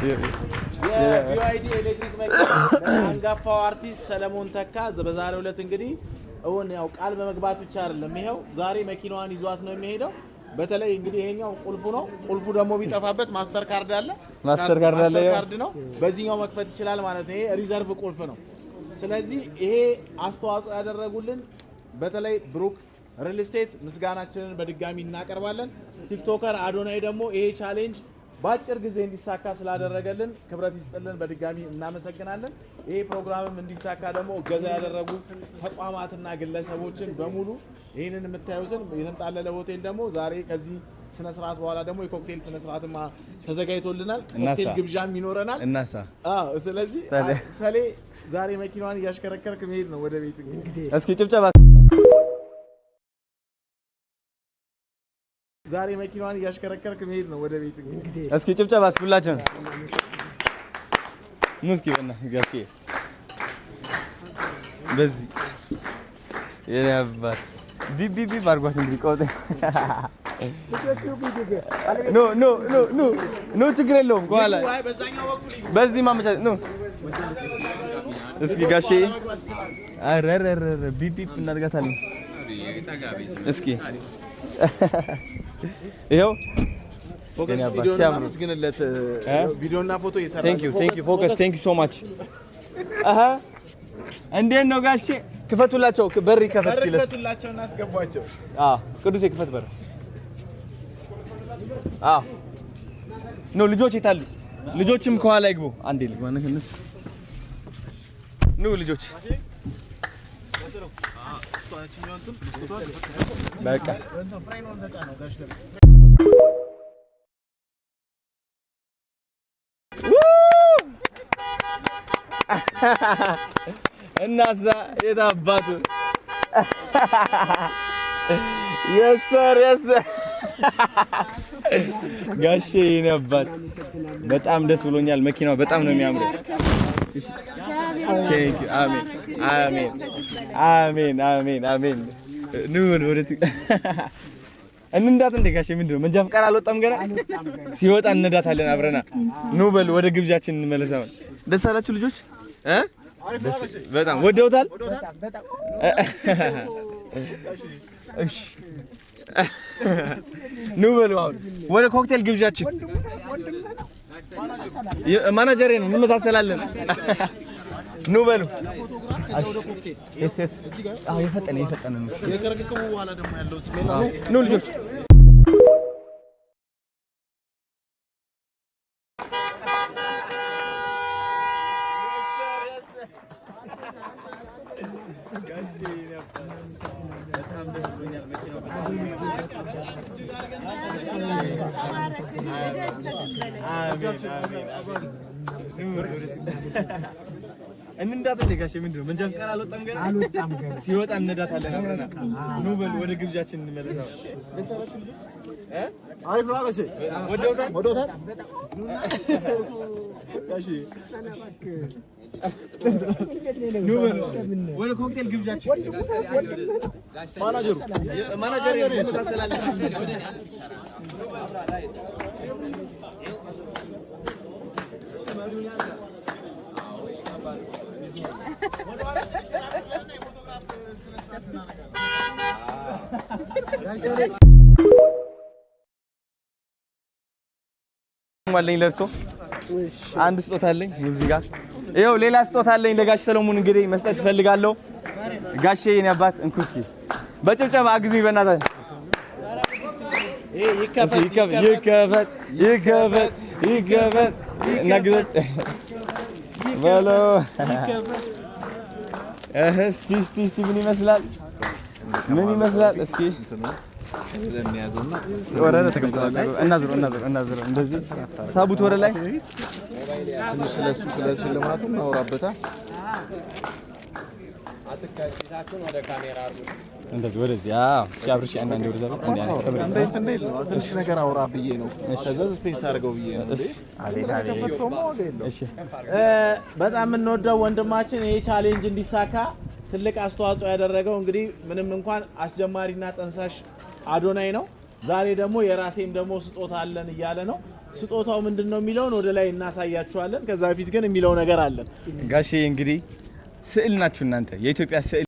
የቢዋይዲ ኤሌክትሪክ መኪና አንጋፋው አርቲስት ሰለሞን ተካ በዛሬው ዕለት እንግዲህ እውን ያው ቃል በመግባት ብቻ አይደለም ይሄው ዛሬ መኪናዋን ይዟት ነው የሚሄደው በተለይ እንግዲህ ይሄኛው ቁልፉ ነው ቁልፉ ደግሞ ቢጠፋበት ማስተር ካርድ አለ ማስተር ካርድ ነው በዚህኛው መክፈት ይችላል ማለት ነው ይሄ ሪዘርቭ ቁልፍ ነው ስለዚህ ይሄ አስተዋጽኦ ያደረጉልን በተለይ ብሩክ ሪል ስቴት ምስጋናችንን በድጋሚ እናቀርባለን ቲክቶከር አዶናይ ደግሞ ይሄ ቻሌንጅ ባጭር ጊዜ እንዲሳካ ስላደረገልን ክብረት ይስጥልን በድጋሚ እናመሰግናለን ይሄ ፕሮግራምም እንዲሳካ ደግሞ ገዛ ያደረጉ ተቋማትና ግለሰቦችን በሙሉ ይሄንን የምታዩትን የተንጣለለ ሆቴል ደግሞ ዛሬ ከዚህ ስነ ስርዓት በኋላ ደግሞ የኮክቴል ስነ ስርዓትማ ተዘጋጅቶልናል ኮክቴል ግብዣም ይኖረናል እናሳ ስለዚህ ሰሌ ዛሬ መኪናዋን ያሽከረከርክ መሄድ ነው ወደ ቤት እንግዲህ እስኪ ጭብጨባ ዛሬ መኪናዋን ያሽከረከርክ መሄድ ነው ወደ ቤት እንግዲህ እስኪ ጭብጨባ ሁላችሁም ሙስኪ በእና ጋሼ በዚህ የያባት ቢቢቢ ባርጓት እንግዲህ ቆጥ ኖ ችግር የለውም ከኋላ በዚህ ማመቻቸት ነው እስኪ ጋሼ አረረረ ቢቢቢ እናድርጋታለን እስኪ ይሄው ፎከስ ቪዲዮ እናመስግንለት ቪዲዮና ፎቶ ይሰራል ቴንክ ዩ ፎከስ ቴንክ ዩ ሶ ማች አሃ እንዴት ነው ጋሼ ክፈቱላቸው በር ይከፈት ይለስ ክፈቱላቸው እና አስገቧቸው ቅዱስ ይክፈት በር ኖ ልጆች ይታሉ ልጆችም ከኋላ ይግቡ አንዴ ልግባና ከነሱ ኑ ልጆች በቃ እናዛ የታባቱ የሰር ጋሼ ይነባት በጣም ደስ ብሎኛል መኪናው በጣም ነው የሚያምረው ቴንክ ዩ አሜን ኑን ወደት እንንዳት እንደጋሽ ምንድነው መንጃ ፍቃድ አልወጣም ገና ሲወጣ እንነዳታለን አብረና ኑ በል ወደ ግብዣችን እንመለሳለን ደስ አላችሁ ልጆች በጣም ወደውታል እሺ ኑ በል አሁን ወደ ኮክቴል ግብዣችን ማናጀሬ ነው እንመሳሰላለን ኑ በሉ የፈጠነ ነው የከረከሙ በኋላ ደግሞ ያለው ስሜል ኑ ልጆች እንንዳት እንደጋሽ ምንድነው መንጃ ፍቃድ አልወጣም ገና ሲወጣ እንነዳታለን አብረና ኑ በል ወደ ግብዣችን እንመለሳለን ደስ አላችሁ ልጆች አሪፍ ነው ጋሼ ወደውታል ጋሼ ኑ በል ወደ ኮክቴል ግብዣችን ማናጀሩ እንመሳሰላለን ማለኝ ለርሶ አንድ ስጦታ አለኝ እዚህ ጋር ይኸው ሌላ ስጦታ አለኝ ለጋሽ ሰሎሞን እንግዲህ መስጠት ፈልጋለሁ ጋሼ የኔ አባት እንኩስኪ በጭብጨባ አግዙኝ በእናታችሁ ይከፈት እናግዘት በሎ እስቲ ምን ይመስላል እስኪ ለሚያዘውና ወረደ ተቀምጣለህ እናዝሩ እንደዚህ ሳቡት ወረ ላይ ትንሽ ስለሽልማቱ እናወራበታ አትካይታችሁን ወደ ካሜራ አርጉ እንደዚህ ወደዚህ ሲያብርሽ አንዳንዴ ወደዛ እንዴት ነው ትንሽ ነገር አውራ ብዬ ነው ከዛ ስፔስ አድርገው ብዬ ነው እሺ በጣም እንወደው ወንድማችን ይሄ ቻሌንጅ እንዲሳካ ትልቅ አስተዋጽኦ ያደረገው እንግዲህ ምንም እንኳን አስጀማሪና ጠንሳሽ አዶናይ ነው ዛሬ ደግሞ የራሴም ደግሞ ስጦታ አለን እያለ ነው ስጦታው ምንድነው የሚለውን ወደ ላይ እናሳያችኋለን። ከዛ በፊት ግን የሚለው ነገር አለ። ጋሼ እንግዲህ ስዕል ናችሁ እናንተ የኢትዮጵያ ስዕል